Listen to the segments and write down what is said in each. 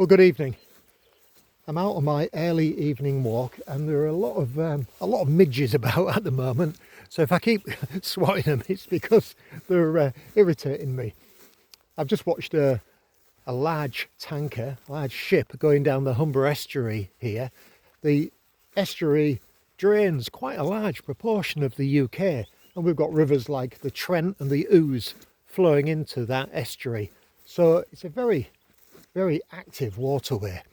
Well, good evening. I'm out on my early evening walk, and there are a lot of midges about at the moment. So if I keep swatting them, it's because they're irritating me. I've just watched a large tanker, large ship going down the Humber estuary here. The estuary drains quite a large proportion of the UK, and we've got rivers like the Trent and the Ouse flowing into that estuary. So it's a very active waterway,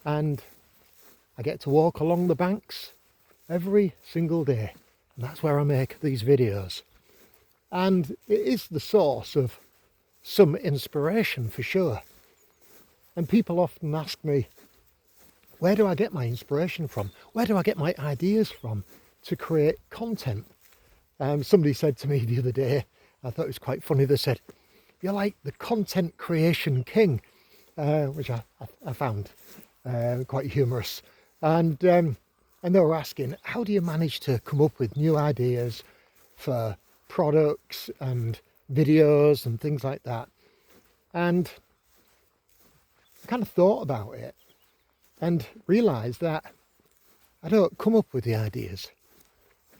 and I get to walk along the banks every single day, and that's where I make these videos. And it is the source of some inspiration for sure. And people often ask me, where do I get my inspiration from? Where do I get my ideas from to create content? Somebody said to me the other day, I thought it was quite funny, they said, "You're like the content creation king," which I found quite humorous. And they were asking, how do you manage to come up with new ideas for products and videos and things like that? And I kind of thought about it and realised that I don't come up with the ideas,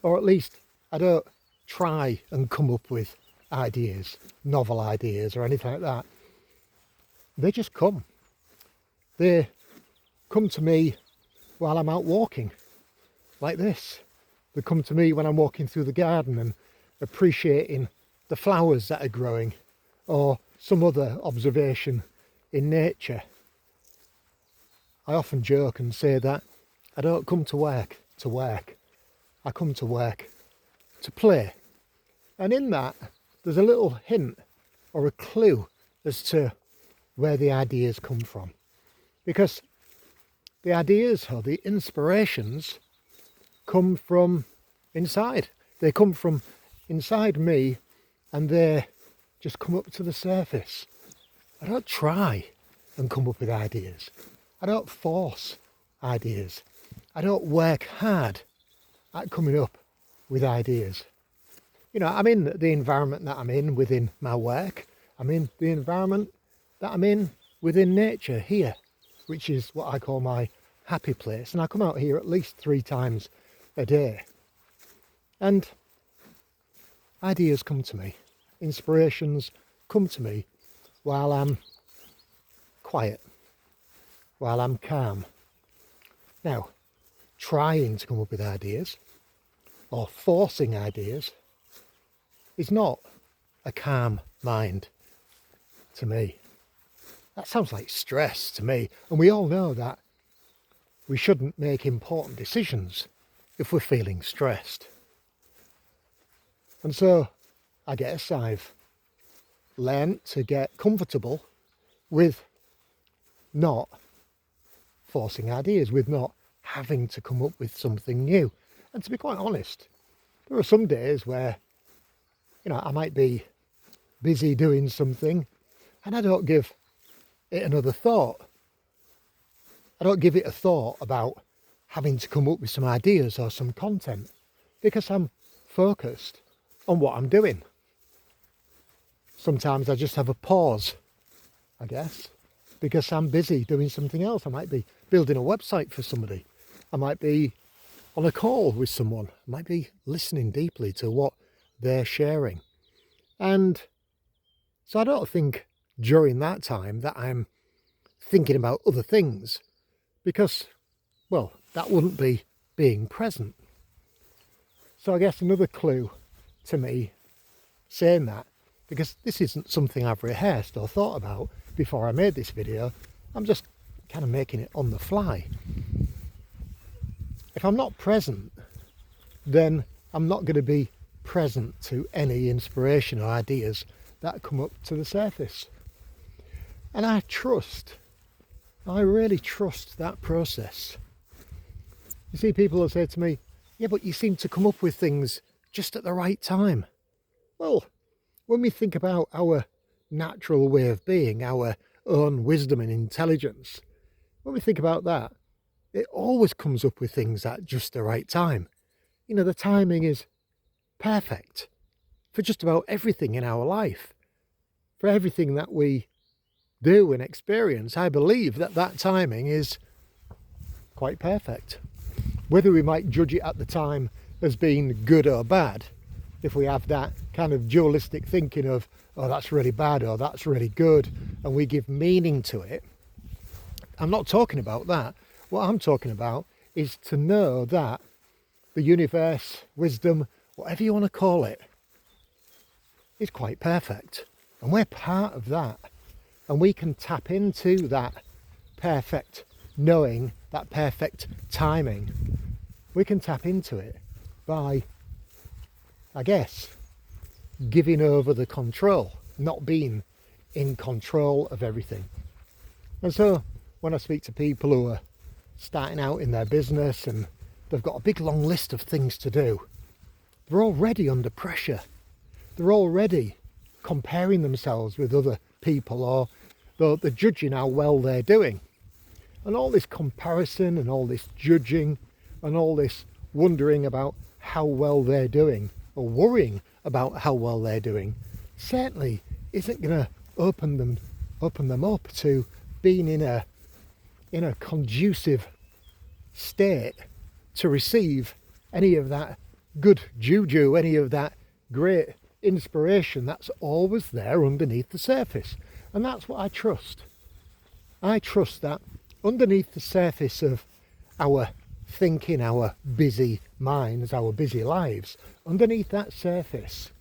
or at least I don't try and come up with ideas, novel ideas or anything like that. They just come. They come to me while I'm out walking, like this. They come to me when I'm walking through the garden and appreciating the flowers that are growing, or some other observation in nature. I often joke and say that I don't come to work. I come to work to play. And in that, there's a little hint or a clue as to where the ideas come from. Because the ideas or the inspirations come from inside. They come from inside me, and they just come up to the surface. I don't try and come up with ideas. I don't force ideas. I don't work hard at coming up with ideas. You know, I'm in the environment that I'm in within my work. I'm in the environment that I'm in within nature here, which is what I call my happy place. And I come out here at least 3 times a day. And ideas come to me, inspirations come to me while I'm quiet, while I'm calm. Now, trying to come up with ideas or forcing ideas is not a calm mind to me. That sounds like stress to me, and we all know that we shouldn't make important decisions if we're feeling stressed. And so I guess I've learned to get comfortable with not forcing ideas, with not having to come up with something new. And to be quite honest, there are some days where, you know, I might be busy doing something and I don't give it another thought. I don't give it a thought about having to come up with some ideas or some content, because I'm focused on what I'm doing. Sometimes I just have a pause, I guess, because I'm busy doing something else. I might be building a website for somebody. I might be on a call with someone. I might be listening deeply to what they're sharing. And so I don't think during that time that I'm thinking about other things, because, well, that wouldn't be being present. So I guess another clue to me saying that, because this isn't something I've rehearsed or thought about before I made this video, I'm just kind of making it on the fly. If I'm not present, then I'm not going to be present to any inspiration or ideas that come up to the surface. And I really trust that process. You see, people will say to me, yeah, but you seem to come up with things just at the right time. Well, when we think about our natural way of being, our own wisdom and intelligence, when we think about that, it always comes up with things at just the right time. You know, the timing is perfect for just about everything in our life, for everything that we do and experience, I believe that that timing is quite perfect. Whether we might judge it at the time as being good or bad, if we have that kind of dualistic thinking of, oh, that's really bad or that's really good, and we give meaning to it, I'm not talking about that. What I'm talking about is to know that the universe, wisdom, whatever you want to call it, is quite perfect. And we're part of that. And we can tap into that perfect knowing, that perfect timing. We can tap into it by, I guess, giving over the control, not being in control of everything. And so when I speak to people who are starting out in their business and they've got a big long list of things to do, they're already under pressure. They're already comparing themselves with other people, or they're judging how well they're doing. And all this comparison and all this judging and all this wondering about how well they're doing, or worrying about how well they're doing, certainly isn't going to open them up to being in a conducive state to receive any of that good juju, any of that great inspiration that's always there underneath the surface. And that's what I trust. I trust that underneath the surface of our thinking, our busy minds, our busy lives, underneath that surface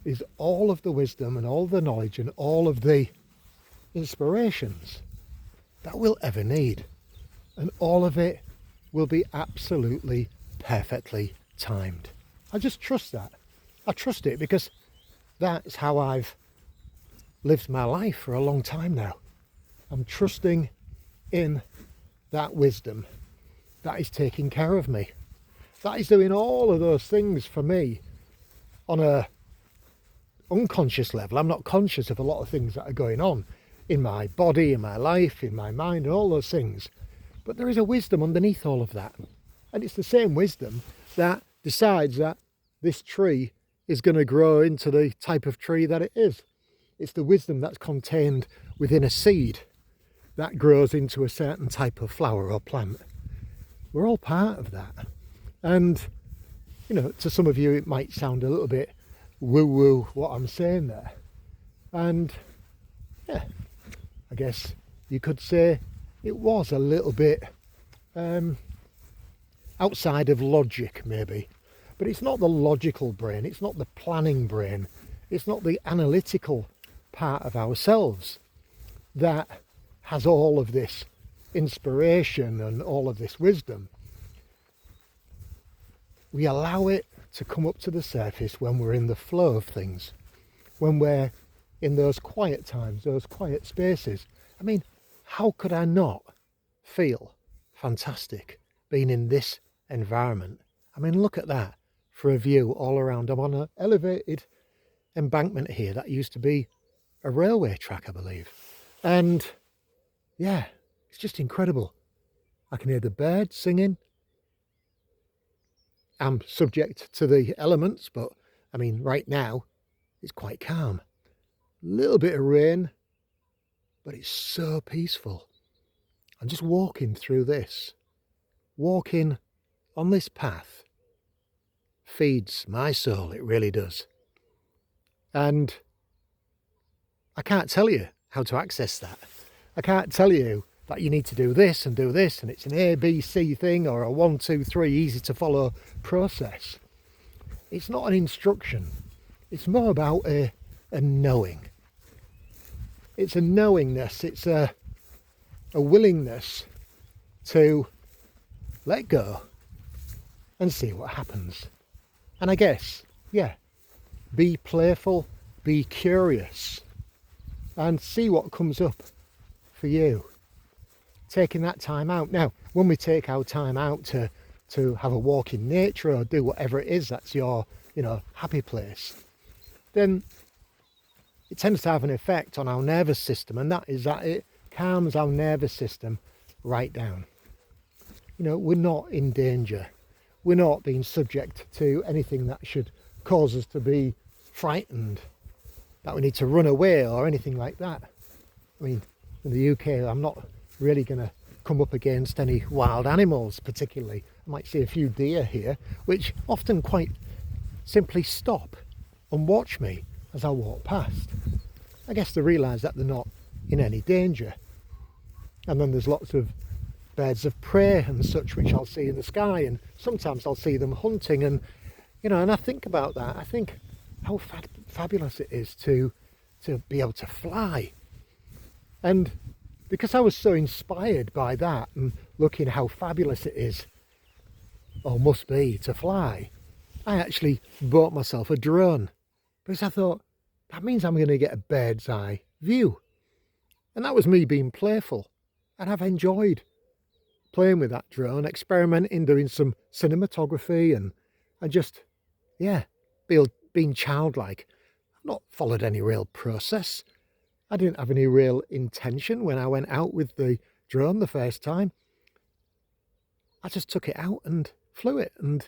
is all of the wisdom and all the knowledge and all of the inspirations that we'll ever need. And all of it will be absolutely perfectly timed. I just trust that. I trust it because that's how I've lived my life for a long time now. I'm trusting in that wisdom that is taking care of me, that is doing all of those things for me on a unconscious level. I'm not conscious of a lot of things that are going on in my body, in my life, in my mind, and all those things. But there is a wisdom underneath all of that. And it's the same wisdom that decides that this tree is going to grow into the type of tree that it is. It's the wisdom that's contained within a seed that grows into a certain type of flower or plant. We're all part of that. And, you know, to some of you it might sound a little bit woo-woo what I'm saying there. And, yeah, I guess you could say it was a little bit outside of logic, maybe. But it's not the logical brain, it's not the planning brain, it's not the analytical part of ourselves that has all of this inspiration and all of this wisdom. We allow it to come up to the surface when we're in the flow of things, when we're in those quiet times, those quiet spaces. I mean, how could I not feel fantastic being in this environment? I mean, look at that for a view all around. I'm on an elevated embankment here that used to be a railway track, I believe. And yeah, it's just incredible. I can hear the birds singing. I'm subject to the elements, but I mean, right now it's quite calm. A little bit of rain, but it's so peaceful. I'm just walking through this. Walking on this path feeds my soul, it really does. And I can't tell you how to access that. I can't tell you that you need to do this, and it's an A, B, C thing, or a 1, 2, 3 easy to follow process. It's not an instruction. It's more about a knowing. It's a knowingness. It's a willingness to let go and see what happens. And I guess, yeah, be playful, be curious, and see what comes up for you. Taking that time out. Now, when we take our time out to have a walk in nature or do whatever it is that's your, happy place, then it tends to have an effect on our nervous system, and that is that it calms our nervous system right down. We're not in danger. We're not being subject to anything that should cause us to be frightened, that we need to run away or anything like that. I mean, in the UK, I'm not really going to come up against any wild animals particularly. I might see a few deer here, which often quite simply stop and watch me as I walk past. I guess they realise that they're not in any danger. And then there's lots of birds of prey and such which I'll see in the sky, and sometimes I'll see them hunting, and and I think about that. I think how fabulous it is to be able to fly. And because I was so inspired by that and looking how fabulous it is, or must be, to fly, I actually bought myself a drone, because I thought that means I'm going to get a bird's eye view. And that was me being playful, and I've enjoyed playing with that drone, experimenting, doing some cinematography, and just, yeah, being childlike. I've not followed any real process. I didn't have any real intention when I went out with the drone the first time. I just took it out and flew it, and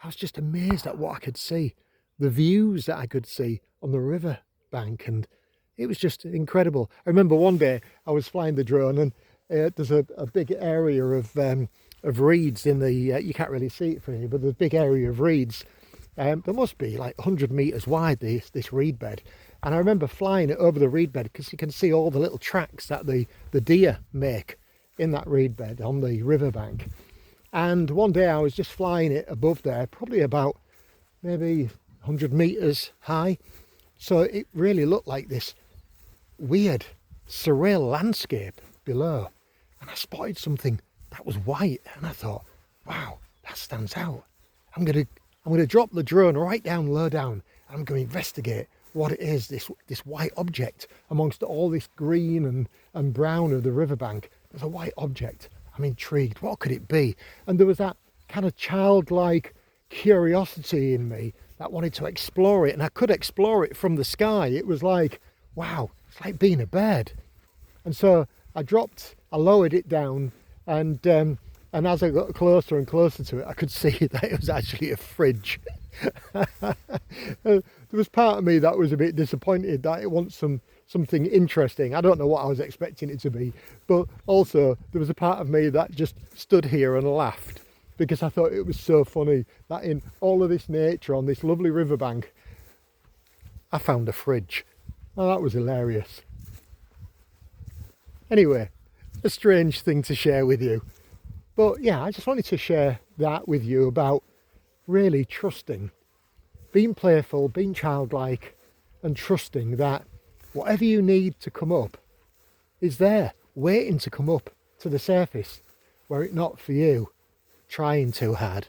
I was just amazed at what I could see, the views that I could see on the river bank, and it was just incredible. I remember one day I was flying the drone, and there's a big area of reeds in the, you can't really see it from here, but there's a big area of reeds. There must be like 100 metres wide, this reed bed. And I remember flying it over the reed bed, because you can see all the little tracks that the deer make in that reed bed on the riverbank. And one day I was just flying it above there, probably about maybe 100 metres high. So it really looked like this weird, surreal landscape below. And I spotted something that was white, and I thought, wow, that stands out. I'm going to drop the drone right down, low down. I'm going to investigate what it is, this white object amongst all this green and brown of the riverbank. There's a white object. I'm intrigued. What could it be? And there was that kind of childlike curiosity in me that wanted to explore it, and I could explore it from the sky. It was like, wow, it's like being a bird. And so I lowered it down, and as I got closer and closer to it, I could see that it was actually a fridge. There was part of me that was a bit disappointed that it wants something interesting. I don't know what I was expecting it to be, but also there was a part of me that just stood here and laughed, because I thought it was so funny that in all of this nature on this lovely riverbank, I found a fridge. Oh, that was hilarious. Anyway, a strange thing to share with you. But yeah, I just wanted to share that with you about really trusting, being playful, being childlike, and trusting that whatever you need to come up is there, waiting to come up to the surface, were it not for you trying too hard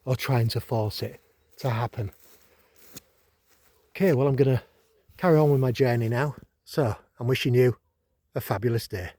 or trying to force it to happen. Okay, well, I'm going to carry on with my journey now. So I'm wishing you a fabulous day.